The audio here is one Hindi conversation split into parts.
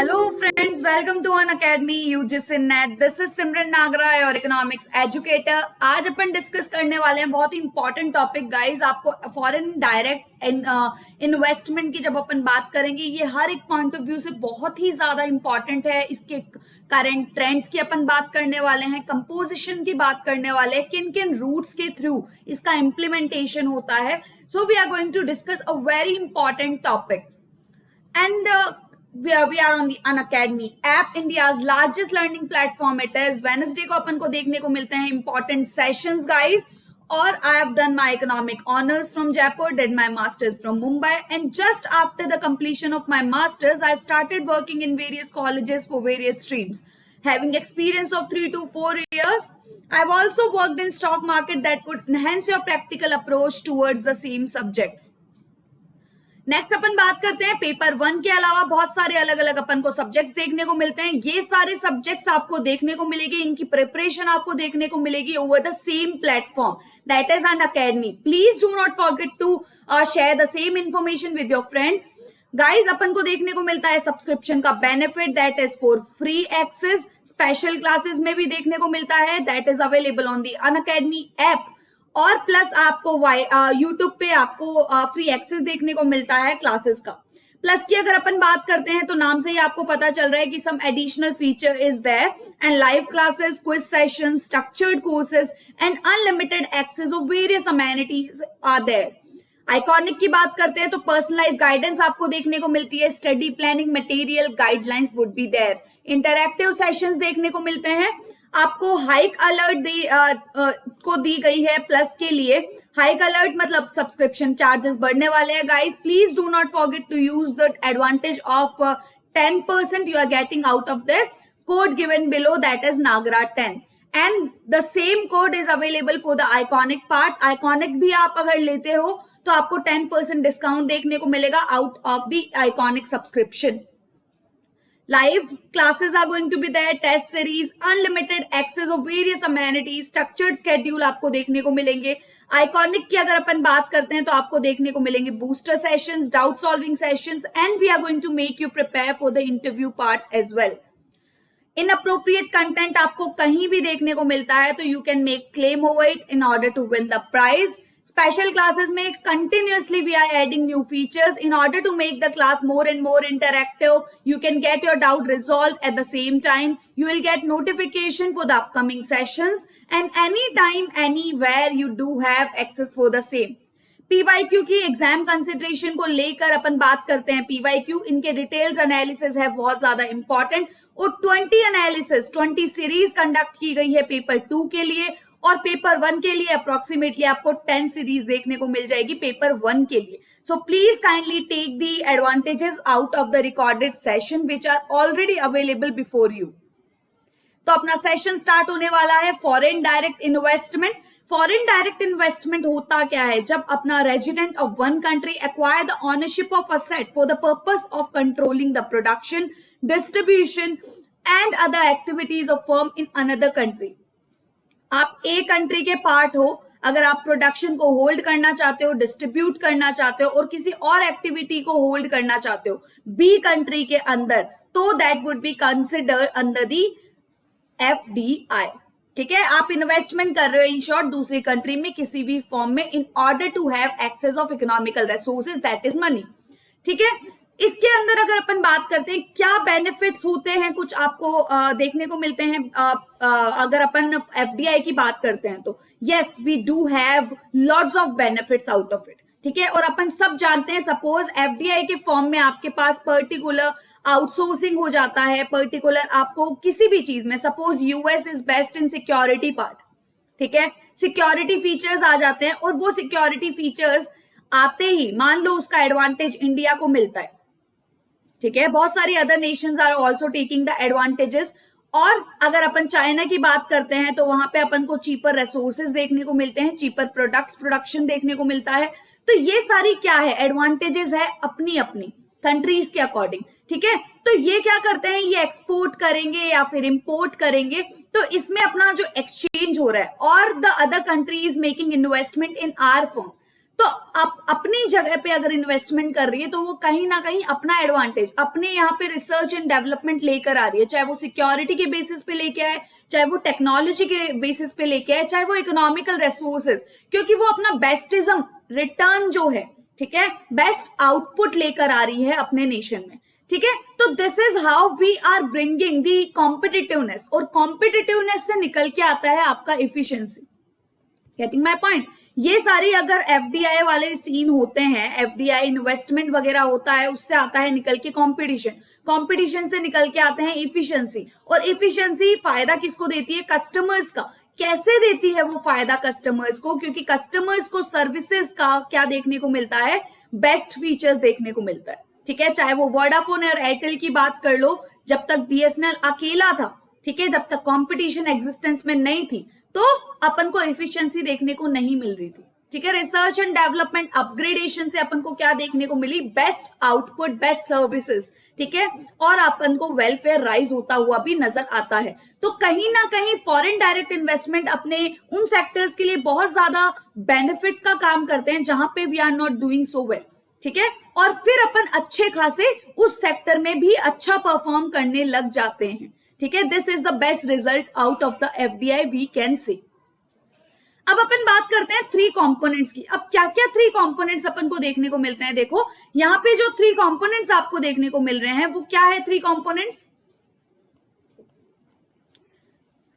Hello friends, welcome to An Academy UGC Net. This is सिमरन नागरा और इकोनॉमिक्स एजुकेटर. आज अपन डिस्कस करने वाले हैं बहुत ही इंपॉर्टेंट टॉपिक गाइस. आपको फॉरेन डायरेक्ट इन्वेस्टमेंट की जब अपन बात करेंगे, ये हर एक पॉइंट ऑफ व्यू से बहुत ही ज्यादा इंपॉर्टेंट है. इसके करंट ट्रेंड्स की अपन बात करने वाले हैं, कंपोजिशन की बात करने वाले हैं, किन किन रूट्स के थ्रू इसका इम्प्लीमेंटेशन होता है. So we are going to discuss a very important topic. And we are on the Unacademy app, India's largest learning platform. It is Wednesday को अपन को देखने को मिलते हैं important sessions guys. और I have done my economic honors from Jaipur, did my masters from Mumbai, and just after the completion of my masters, I started working in various colleges for various streams. Having experience of 3 to 4 years, I've also worked in stock market that could enhance your practical approach towards the same subjects. Next अपन बात करते हैं पेपर 1 के अलावा बहुत सारे अलग अलग अपन को सब्जेक्ट्स देखने को मिलते हैं. ये सारे सब्जेक्ट्स आपको देखने को मिलेगी, इनकी प्रिपरेशन आपको देखने को मिलेगी over the same platform, that is Unacademy. Please do not forget to share the same information with your friends. Guys अपन को देखने को मिलता है सब्सक्रिप्शन का benefit, that is for free access. Special classes में भी देखने को मिलता है, that is available on the Unacademy app. और प्लस आपको यूट्यूब पे आपको फ्री एक्सेस देखने को मिलता है क्लासेस का. प्लस की अगर अपन बात करते हैं तो नाम से ही आपको पता चल रहा है कि some additional feature is there and live classes, quiz session, structured courses and unlimited access of various amenities are there. Iconic की बात करते हैं तो पर्सनलाइज गाइडेंस आपको देखने को मिलती है, study planning material guidelines would be there, interactive sessions देखने को मिलते हैं. आपको हाइक अलर्ट को दी गई है प्लस के लिए. हाइक अलर्ट मतलब सब्सक्रिप्शन चार्जेस बढ़ने वाले हैं guys. Please do not forget to use the advantage of 10% you are getting out of this code given below, that is Nagra 10 and the same code is available for the iconic part. Iconic भी आप अगर लेते हो तो आपको 10% डिस्काउंट देखने को मिलेगा out of the iconic subscription. Live classes are going to be there, test series, unlimited access of various amenities, structured schedule आपको देखने को मिलेंगे. आइकॉनिक की अगर अपन बात करते हैं तो आपको देखने को मिलेंगे booster sessions, doubt solving sessions, and we are going to make you prepare for the interview parts as well. Inappropriate content आपको कहीं भी देखने को मिलता है तो you can make claim over it in order to win the prize. Special classes में continuously we are adding new features in order to make the class more and more interactive. You can get your doubt resolved at the same time. You will get notification for the upcoming sessions and anytime, anywhere you do have access for the same. PYQ की एग्जाम कंसिडरेशन को लेकर अपन बात करते हैं. PYQ इनके डिटेल्स एनालिसिस है बहुत ज्यादा इंपॉर्टेंट और 20 एनालिसिस 20 सीरीज कंडक्ट की गई है पेपर 2 के लिए और पेपर 1 के लिए अप्रोक्सीमेटली आपको 10 सीरीज देखने को मिल जाएगी पेपर 1 के लिए. So please kindly take the advantages out of the recorded session which are already available before you. तो अपना सेशन स्टार्ट होने वाला है foreign direct investment. Foreign direct investment होता क्या है? जब अपना resident of one country acquire the ownership of asset for the purpose of controlling the production, distribution and other activities of firm in another country. आप ए कंट्री के पार्ट हो, अगर आप प्रोडक्शन को होल्ड करना चाहते हो, डिस्ट्रीब्यूट करना चाहते हो और किसी और एक्टिविटी को होल्ड करना चाहते हो बी कंट्री के अंदर, तो that would be considered under the FDI. ठीक है, आप इन्वेस्टमेंट कर रहे हो इन शॉर्ट दूसरी कंट्री में किसी भी फॉर्म में in order to have access of economical resources, that is money. ठीक है, इसके अंदर अगर अपन बात करते हैं क्या बेनिफिट्स होते हैं, कुछ आपको देखने को मिलते हैं. अगर अपन FDI की बात करते हैं तो yes we do have lots of benefits out of it. ठीक है, और अपन सब जानते हैं सपोज FDI के फॉर्म में आपके पास पर्टिकुलर आउटसोर्सिंग हो जाता है, पर्टिकुलर आपको किसी भी चीज में, suppose US is best in security part. ठीक है, सिक्योरिटी फीचर्स आ जाते हैं और वो सिक्योरिटी फीचर्स आते ही मान लो उसका एडवांटेज इंडिया को मिलता है. ठीक है, बहुत सारी other nations are also taking the advantages. और अगर अपन चाइना की बात करते हैं तो वहां पे अपन को चीपर रिसोर्सेज देखने को मिलते हैं, चीपर प्रोडक्ट्स प्रोडक्शन देखने को मिलता है. तो ये सारी क्या है, एडवांटेजेस है अपनी अपनी कंट्रीज के अकॉर्डिंग. ठीक है, तो ये क्या करते हैं, ये एक्सपोर्ट करेंगे या फिर इंपोर्ट करेंगे तो इसमें अपना जो एक्सचेंज हो रहा है और the other countries making investment in our firm, तो आप अपनी जगह पे अगर इन्वेस्टमेंट कर रही है तो वो कहीं ना कहीं अपना एडवांटेज अपने यहाँ पे रिसर्च एंड डेवलपमेंट लेकर आ रही है, चाहे वो सिक्योरिटी के बेसिस पे लेके आए, चाहे वो टेक्नोलॉजी के बेसिस पे लेके आए, चाहे वो इकोनॉमिकल रिसोर्सेज, क्योंकि वो अपना बेस्टिज्म रिटर्न जो है, ठीक है, बेस्ट आउटपुट लेकर आ रही है अपने नेशन में, ठीक है। तो this is how we are bringing the competitiveness, और कॉम्पिटिटिवनेस से निकल के आता है आपका इफिशियंसी। Getting my point? ये सारी अगर एफडीआई वाले सीन होते हैं, एफडीआई इन्वेस्टमेंट वगैरह होता है, उससे आता है निकल के कंपटीशन, कंपटीशन से निकल के आते हैं इफिशियंसी, और इफिशियंसी फायदा किसको देती है? कस्टमर्स का। कैसे देती है वो फायदा कस्टमर्स को? क्योंकि कस्टमर्स को सर्विसेज का क्या देखने को मिलता है? बेस्ट फीचर्स देखने को मिलता है, ठीक है। चाहे वो वोडाफोन और एयरटेल की बात कर लो, जब तक बीएसएनएल अकेला था, ठीक है, जब तक कंपटीशन एग्जिस्टेंस में नहीं थी, तो अपन को एफिशिएंसी देखने को नहीं मिल रही थी, ठीक है। रिसर्च एंड डेवलपमेंट अपग्रेडेशन से अपन को क्या देखने को मिली? बेस्ट आउटपुट, बेस्ट सर्विसेज, ठीक है, और अपन को वेलफेयर राइज होता हुआ भी नजर आता है। तो कहीं ना कहीं फॉरेन डायरेक्ट इन्वेस्टमेंट अपने उन सेक्टर्स के लिए बहुत ज्यादा बेनिफिट का काम करते हैं जहां पे we are not doing so well, ठीक है, और फिर अपन अच्छे खासे उस सेक्टर में भी अच्छा परफॉर्म करने लग जाते हैं, ठीक है। This is the best result out of the FDI we can see. अब अपन बात करते हैं थ्री कंपोनेंट्स की। अब क्या क्या थ्री कंपोनेंट्स अपन को देखने को मिलते हैं? देखो यहाँ पे जो थ्री कंपोनेंट्स आपको देखने को मिल रहे हैं वो क्या है? थ्री कंपोनेंट्स,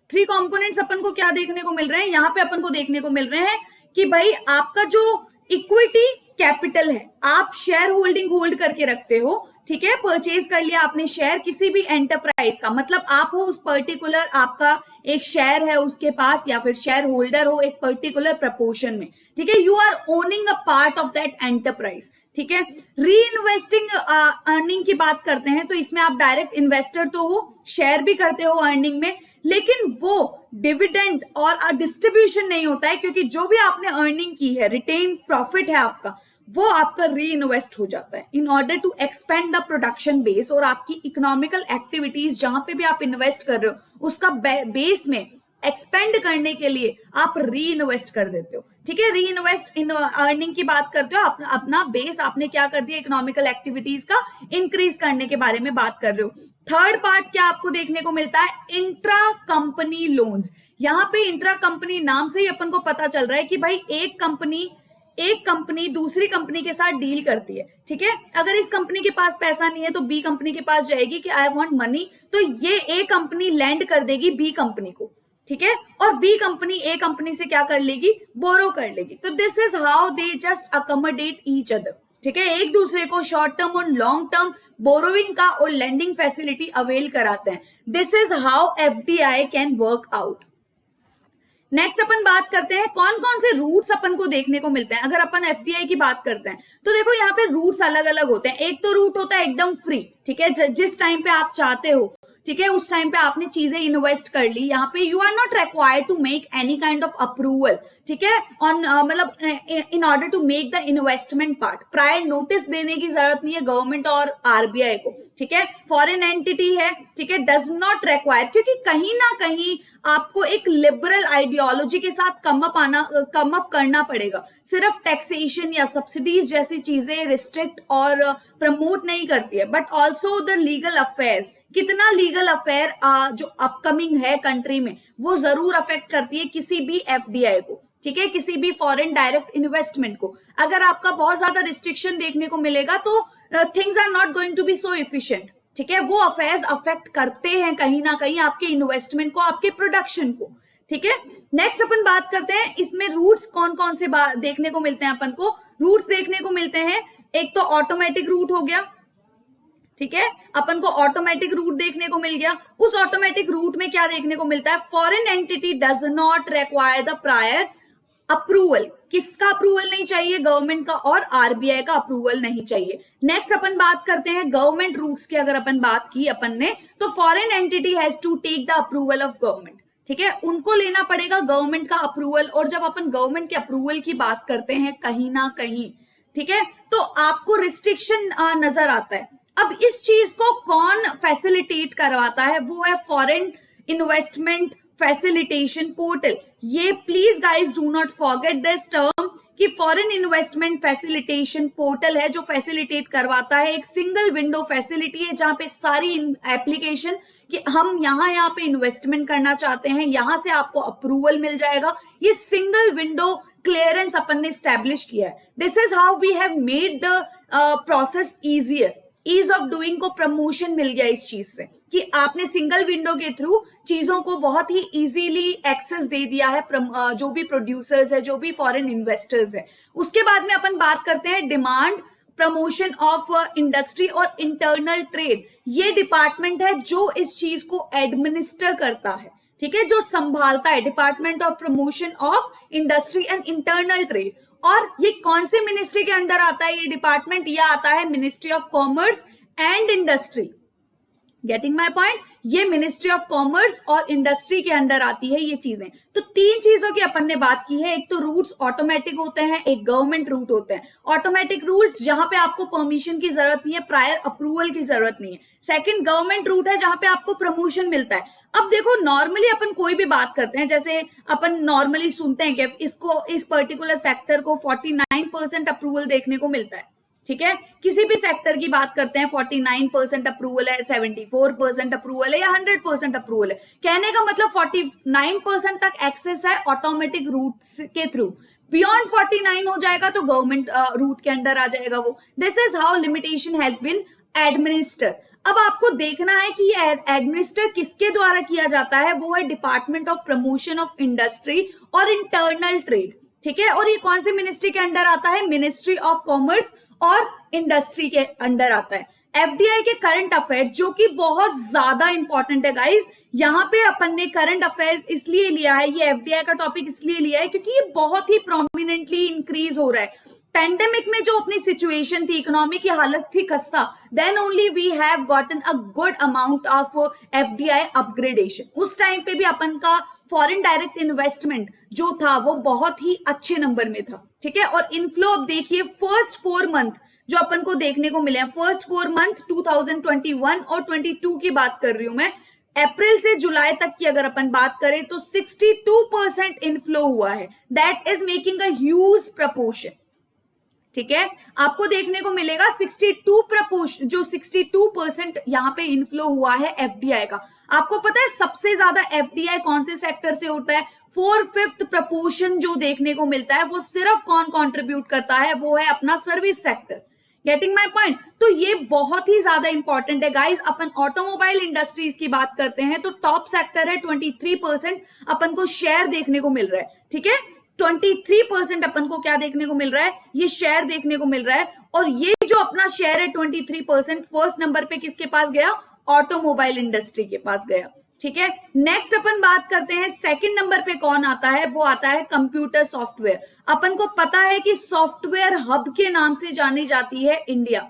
थ्री कंपोनेंट्स अपन को क्या देखने को मिल रहे हैं? यहाँ पे अपन को देखने को मिल रहे हैं कि भाई आपका जो इक्विटी कैपिटल है, आप शेयर होल्डिंग होल्ड करके रखते हो, ठीक है, परचेज कर लिया आपने शेयर किसी भी एंटरप्राइज का, मतलब आप हो उस पर्टिकुलर, आपका एक शेयर है उसके पास, या फिर शेयर होल्डर हो एक पर्टिकुलर प्रपोर्शन में, ठीक है, you are owning a part of that enterprise, ठीक है। री इन्वेस्टिंग अर्निंग की बात करते हैं तो इसमें आप डायरेक्ट इन्वेस्टर तो हो, शेयर भी करते हो अर्निंग में, लेकिन वो डिविडेंड और डिस्ट्रीब्यूशन नहीं होता है, क्योंकि जो भी आपने अर्निंग की है, रिटेन प्रॉफिट है आपका, वो आपका री इन्वेस्ट हो जाता है in order to expand the production base, और आपकी इकोनॉमिकल एक्टिविटीज जहां पे भी आप इन्वेस्ट कर रहे हो उसका बेस में एक्सपेंड करने के लिए आप री इन्वेस्ट कर देते हो, ठीक है। री इन्वेस्ट इन अर्निंग की बात करते हो, अपना बेस आपने क्या कर दिया? इकोनॉमिकल एक्टिविटीज का इंक्रीज करने के बारे में बात कर रहे हो। थर्ड पार्ट क्या आपको देखने को मिलता है? Intra company loans. यहाँ पे इंट्रा कंपनी नाम से ही अपन को पता चल रहा है कि भाई एक कंपनी दूसरी कंपनी के साथ डील करती है, ठीक है। अगर इस कंपनी के पास पैसा नहीं है तो बी कंपनी के पास जाएगी कि आई वांट मनी, तो ये ए कंपनी लैंड कर देगी बी कंपनी को, ठीक है, और बी कंपनी ए कंपनी से क्या कर लेगी? बोरो कर लेगी। तो this is how they just accommodate each other, ठीक है, एक दूसरे को शॉर्ट टर्म और लॉन्ग टर्म बोरोइंग का और लेंडिंग फैसिलिटी अवेल कराते हैं। This is how FDI can work out. Next अपन बात करते हैं कौन कौन से रूट्स अपन को देखने को मिलते हैं। अगर अपन एफडीआई की बात करते हैं तो देखो यहाँ पे रूट्स अलग अलग होते हैं। एक तो रूट होता है एकदम फ्री, ठीक है, जिस टाइम पे आप चाहते हो, ठीक है, उस टाइम पे आपने चीजें इन्वेस्ट कर ली, यहाँ पे you are not required to make any kind of approval, ठीक है, ऑन मतलब in order to make the investment part. Prior notice देने की जरूरत नहीं है गवर्नमेंट और आरबीआई को, ठीक है, फॉरेन एंटिटी है, ठीक है, डज नॉट रिक्वायर, क्योंकि कहीं ना कहीं आपको एक लिबरल आइडियोलॉजी के साथ कम अप करना पड़ेगा। सिर्फ टैक्सेशन या सब्सिडीज जैसी चीजें रिस्ट्रिक्ट और प्रमोट नहीं करती है, but also the legal affairs. कितना लीगल अफेयर जो अपकमिंग है कंट्री में, वो जरूर अफेक्ट करती है किसी भी एफडीआई को, ठीक है, किसी भी फॉरेन डायरेक्ट इन्वेस्टमेंट को। अगर आपका बहुत ज्यादा रिस्ट्रिक्शन देखने को मिलेगा तो things are not going to be so efficient, ठीक है, वो अफेयर्स अफेक्ट करते हैं कहीं ना कहीं आपके इन्वेस्टमेंट को, आपके प्रोडक्शन को, ठीक है। नेक्स्ट अपन बात करते हैं इसमें रूट्स कौन कौन से देखने को मिलते हैं। अपन को रूट्स देखने को मिलते हैं, एक तो ऑटोमेटिक रूट हो गया, ठीक है, अपन को ऑटोमेटिक रूट देखने को मिल गया। उस ऑटोमेटिक रूट में क्या देखने को मिलता है? Foreign entity does not require the prior approval. किसका अप्रूवल नहीं चाहिए? गवर्नमेंट का और आरबीआई का अप्रूवल नहीं चाहिए। नेक्स्ट अपन बात करते हैं गवर्नमेंट रूट्स की। अगर अपन बात की अपन ने, तो foreign entity has to take the approval of government, ठीक है, उनको लेना पड़ेगा गवर्नमेंट का अप्रूवल। और जब अपन गवर्नमेंट के अप्रूवल की बात करते हैं कहीं ना कहीं, ठीक है, तो आपको रिस्ट्रिक्शन नजर आता है। अब इस चीज को कौन फैसिलिटेट करवाता है? वो है फॉरेन इन्वेस्टमेंट फैसिलिटेशन पोर्टल। ये please guys do not forget this term कि फॉरेन इन्वेस्टमेंट फैसिलिटेशन पोर्टल है जो फैसिलिटेट करवाता है, एक सिंगल विंडो फैसिलिटी है जहां पे सारी एप्लीकेशन कि हम यहाँ पे इन्वेस्टमेंट करना चाहते हैं, यहां से आपको अप्रूवल मिल जाएगा। ये सिंगल विंडो क्लियरेंस अपन ने स्टैब्लिश किया है। This is how we have made the process easier. Ease of doing को प्रमोशन मिल गया इस चीज से कि आपने सिंगल विंडो के थ्रू चीजों को बहुत ही इजीली एक्सेस दे दिया है जो भी प्रोड्यूसर्स है, जो भी फॉरेन इन्वेस्टर्स है। उसके बाद में अपन बात करते हैं डिमांड प्रमोशन ऑफ इंडस्ट्री और इंटरनल ट्रेड। ये डिपार्टमेंट है जो इस चीज को एडमिनिस्टर करता है, ठीक है, जो संभालता है, department of promotion of industry and internal trade. और ये कौन से मिनिस्ट्री के अंडर आता है ये डिपार्टमेंट? ये आता है ministry of commerce and industry. Getting my point? ये मिनिस्ट्री ऑफ कॉमर्स और इंडस्ट्री के अंदर आती है ये चीजें। तो तीन चीजों की अपन ने बात की है, एक तो रूट्स ऑटोमेटिक होते हैं, एक गवर्नमेंट रूट होते हैं। ऑटोमेटिक रूट जहां पे आपको परमिशन की जरूरत नहीं है, प्रायर अप्रूवल की जरूरत नहीं है। सेकंड गवर्नमेंट रूट है जहां पे आपको प्रमोशन मिलता है। अब देखो नॉर्मली अपन कोई भी बात करते हैं, जैसे अपन नॉर्मली सुनते हैं कि इसको इस पर्टिकुलर सेक्टर को 49% अप्रूवल देखने को मिलता है, ठीक है। किसी भी सेक्टर की बात करते हैं 49% अप्रूवल है, 74% अप्रूवल है या 100% अप्रूवल है। कहने का मतलब 49% तक एक्सेस है ऑटोमेटिक रूट के थ्रू। बियॉन्ड 49 हो जाएगा तो गवर्नमेंट रूट के अंडर आ जाएगा वो। This is how limitation has been administer. अब आपको देखना है कि ये एडमिनिस्टर किसके द्वारा किया जाता है, वो है department of promotion of industry और इंटरनल ट्रेड, ठीक है। और ये कौन सी मिनिस्ट्री के अंडर आता है? मिनिस्ट्री ऑफ कॉमर्स और इंडस्ट्री के अंडर आता है। एफडीआई के करंट अफेयर जो कि बहुत ज्यादा इंपॉर्टेंट है गाइस, यहाँ पे अपन ने करंट अफेयर्स इसलिए लिया है, ये एफडीआई का टॉपिक इसलिए लिया है क्योंकि ये बहुत ही प्रोमिनेंटली इंक्रीज हो रहा है। पैंडेमिक में जो अपनी सिचुएशन थी, इकोनॉमी की हालत थी खस्ता, then only we have gotten a good amount of FDI upgradation. उस टाइम पे भी अपन का फॉरेन डायरेक्ट इन्वेस्टमेंट जो था वो बहुत ही अच्छे नंबर में था, ठीक है। और इनफ्लो अब देखिए फर्स्ट 4 मंथ जो अपन को देखने को मिले हैं, फर्स्ट 4 मंथ 2021 और 22 की बात कर रही हूं मैं, अप्रैल से जुलाई तक की अगर अपन बात करें तो 62% इनफ्लो हुआ है। That is making a huge proportion, ठीक है। आपको देखने को मिलेगा 62% यहाँ पे इनफ्लो हुआ है एफडीआई का। आपको पता है सबसे ज्यादा एफडीआई कौन से सेक्टर से होता है? 4/5 प्रपोर्शन जो देखने को मिलता है वो सिर्फ कौन कंट्रीब्यूट करता है? वो है अपना service sector. Getting my point? तो ये बहुत ही ज्यादा इंपॉर्टेंट है गाइज। अपन ऑटोमोबाइल इंडस्ट्रीज की बात करते हैं तो टॉप सेक्टर है, 23% अपन को शेयर देखने को मिल रहा है, ठीक है। 23% अपन को क्या देखने को मिल रहा है? ये शेयर देखने को मिल रहा है। और ये जो अपना शेयर है 23% फर्स्ट नंबर पे किसके पास गया? ऑटोमोबाइल इंडस्ट्री के पास गया, ठीक है। नेक्स्ट अपन बात करते हैं सेकंड नंबर पे कौन आता है? वो आता है कंप्यूटर सॉफ्टवेयर। अपन को पता है कि सॉफ्टवेयर हब के नाम से जानी जाती है इंडिया,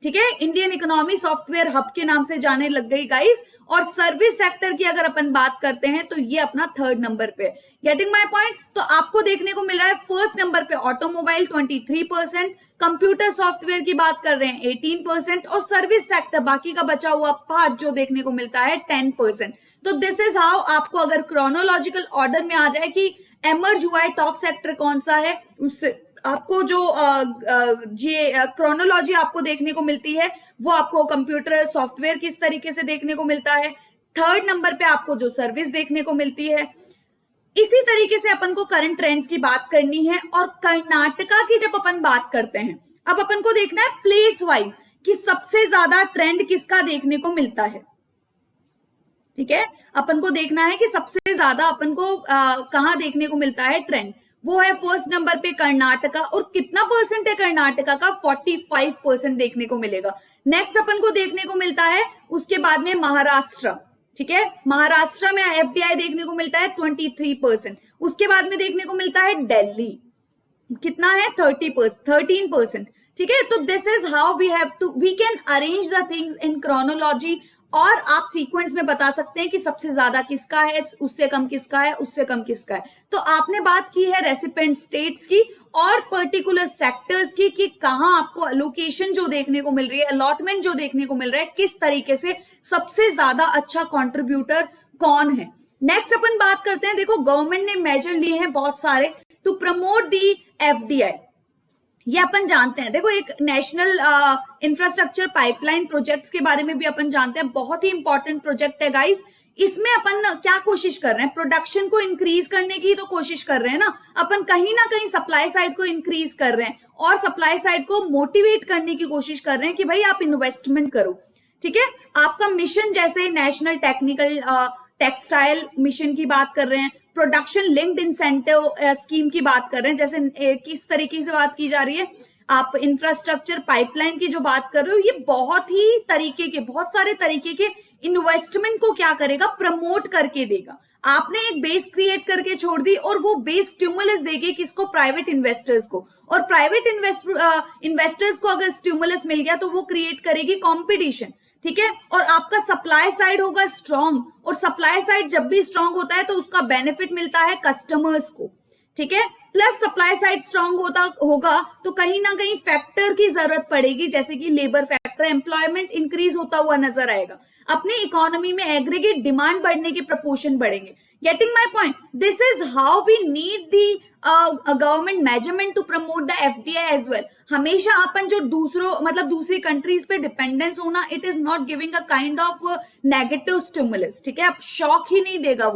ठीक है। इंडियन इकोनॉमी सॉफ्टवेयर हब के नाम से जाने लग गई गाइस। और सर्विस सेक्टर की अगर अपन बात करते हैं तो ये अपना थर्ड नंबर पे। Getting my point? तो आपको देखने को मिल रहा है फर्स्ट नंबर पे ऑटोमोबाइल 23%, कंप्यूटर सॉफ्टवेयर की बात कर रहे हैं 18% और सर्विस सेक्टर बाकी का बचा हुआ पार्ट जो देखने को मिलता है 10%। तो दिस इज हाउ आपको अगर क्रोनोलॉजिकल ऑर्डर में आ जाए कि एमर्ज हुआ है टॉप सेक्टर कौन सा है, उससे आपको जो ये क्रोनोलॉजी आपको देखने को मिलती है वो आपको कंप्यूटर सॉफ्टवेयर किस तरीके से देखने को मिलता है, थर्ड नंबर पे आपको जो सर्विस देखने को मिलती है। इसी तरीके से अपन को करंट ट्रेंड्स की बात करनी है। और कर्नाटका की जब अपन बात करते हैं, अब अपन को देखना है प्लेस वाइज कि सबसे ज्यादा ट्रेंड किसका देखने को मिलता है, ठीक है। अपन को देखना है कि सबसे ज्यादा अपन को कहां देखने को मिलता है ट्रेंड। वो है फर्स्ट नंबर पे कर्नाटका। और कितना परसेंट है कर्नाटका का? 45% देखने को मिलेगा। नेक्स्ट अपन को देखने को मिलता है उसके बाद में महाराष्ट्र, ठीक है। महाराष्ट्र में एफडीआई देखने को मिलता है 23%। उसके बाद में देखने को मिलता है दिल्ली, कितना है? 13%, ठीक है। तो this is how we can arrange the things in chronology. और आप सीक्वेंस में बता सकते हैं कि सबसे ज्यादा किसका है, उससे कम किसका है, उससे कम किसका है। तो आपने बात की है रेसिपेंट स्टेट्स की और पर्टिकुलर सेक्टर्स की कि कहां आपको एलोकेशन जो देखने को मिल रही है, अलॉटमेंट जो देखने को मिल रहा है, किस तरीके से सबसे ज्यादा अच्छा कंट्रीब्यूटर कौन है। नेक्स्ट अपन बात करते हैं, देखो गवर्नमेंट ने मेजर लिए हैं बहुत सारे टू प्रमोट दी FDI। ये अपन जानते हैं, देखो एक नेशनल इंफ्रास्ट्रक्चर पाइपलाइन प्रोजेक्ट्स के बारे में भी अपन जानते हैं, बहुत ही इंपॉर्टेंट प्रोजेक्ट है गाइस। इसमें अपन क्या कोशिश कर रहे हैं, प्रोडक्शन को इंक्रीज करने की तो कोशिश कर रहे हैं ना अपन, कहीं ना कहीं सप्लाई साइड को इंक्रीज कर रहे हैं और सप्लाई साइड को मोटिवेट करने की कोशिश कर रहे हैं कि भाई आप इन्वेस्टमेंट करो, ठीक है। आपका मिशन जैसे नेशनल टेक्निकल टेक्सटाइल मिशन की बात कर रहे हैं, प्रोडक्शन लिंक्ड इंसेंटिव स्कीम की बात कर रहे हैं, जैसे किस तरीके से बात की जा रही है, आप इंफ्रास्ट्रक्चर पाइपलाइन की जो बात कर रहे हो, ये बहुत ही तरीके के, बहुत सारे तरीके के इन्वेस्टमेंट को क्या करेगा, प्रमोट करके देगा। आपने एक बेस क्रिएट करके छोड़ दी और वो बेस स्टिमुलस देगी किसको, प्राइवेट इन्वेस्टर्स को, और प्राइवेट इन्वेस्टर्स को अगर स्टिमुलस मिल गया तो वो क्रिएट करेगी कॉम्पिटिशन, ठीक है। और आपका सप्लाई साइड होगा स्ट्रांग, और सप्लाई साइड जब भी स्ट्रांग होता है तो उसका बेनिफिट मिलता है कस्टमर्स को, ठीक है। प्लस सप्लाई साइड स्ट्रांग होगा तो कहीं ना कहीं फैक्टर की जरूरत पड़ेगी, जैसे कि लेबर फैक्टर, एम्प्लॉयमेंट इंक्रीज होता हुआ नजर आएगा, अपनी इकोनॉमी में एग्रीगेट डिमांड बढ़ने के प्रपोर्शन बढ़ेंगे। Getting my point, this is how we need the government measurement to promote the FDI as well. हमेशा अपन जो दूसरी कंट्रीज पे डिपेंडेंस होना, it is not giving a kind of negative stimulus, ठीक है। आप शॉक ही नहीं देगा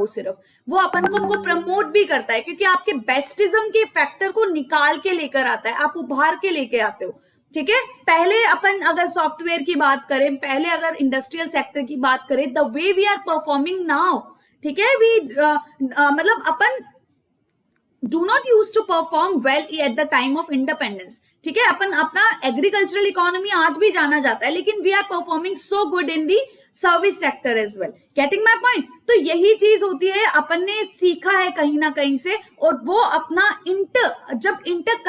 वो अपन को प्रमोट भी करता है, क्योंकि आपके बेस्टिज्म के फैक्टर को निकाल के लेकर आता है, आप उभार के लेके आते हो, ठीक है। पहले अपन अगर सॉफ्टवेयर की बात करें, पहले अगर इंडस्ट्रियल सेक्टर की बात करें, the way we are performing now, ठीक है, मतलब अपन do not used to perform well at the time of independence, ठीक है। अपन अपना एग्रीकल्चरल इकोनॉमी आज भी जाना जाता है, लेकिन we are performing so good in the service sector as well. Getting my point, तो यही चीज होती है, अपन ने सीखा है कहीं ना कहीं से, और वो अपना जब इंटर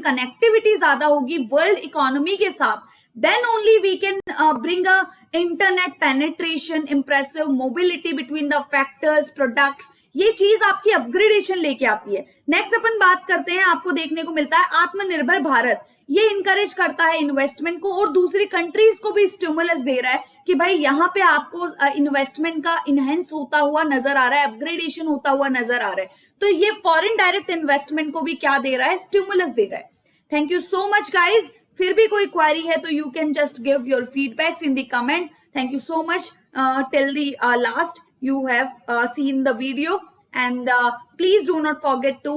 कनेक्टिविटी ज्यादा होगी वर्ल्ड इकोनॉमी के साथ, then only we can bring a internet penetration, impressive mobility between the factors, products, ये चीज आपकी अपग्रेडेशन लेके आती है। नेक्स्ट अपन बात करते हैं, आपको देखने को मिलता है आत्मनिर्भर भारत, ये इनकरेज करता है इन्वेस्टमेंट को और दूसरी कंट्रीज को भी स्टिमुलस दे रहा है कि भाई यहाँ पे आपको इन्वेस्टमेंट का इनहेंस होता हुआ नजर आ रहा है, अपग्रेडेशन होता हुआ नजर आ रहा है, तो ये फॉरेन डायरेक्ट इन्वेस्टमेंट को भी क्या दे रहा है, स्टिमुलस दे रहा है। Thank you so much guys. फिर भी कोई क्वेरी है तो you can just give your feedbacks in the comment. Thank you so much till the last you have seen the video, and please do not forget to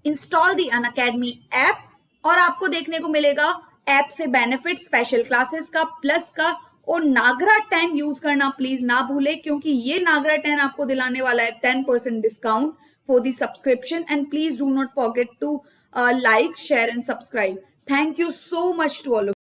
install the Unacademy app। और आपको देखने को मिलेगा ऐप से बेनिफिट, स्पेशल क्लासेस का, प्लस का, और नागरा 10 यूज करना प्लीज ना भूले, क्योंकि ये नागरा 10 आपको दिलाने वाला है 10% discount for the subscription. And please do not forget to like, share and subscribe. Thank you so much to all of you.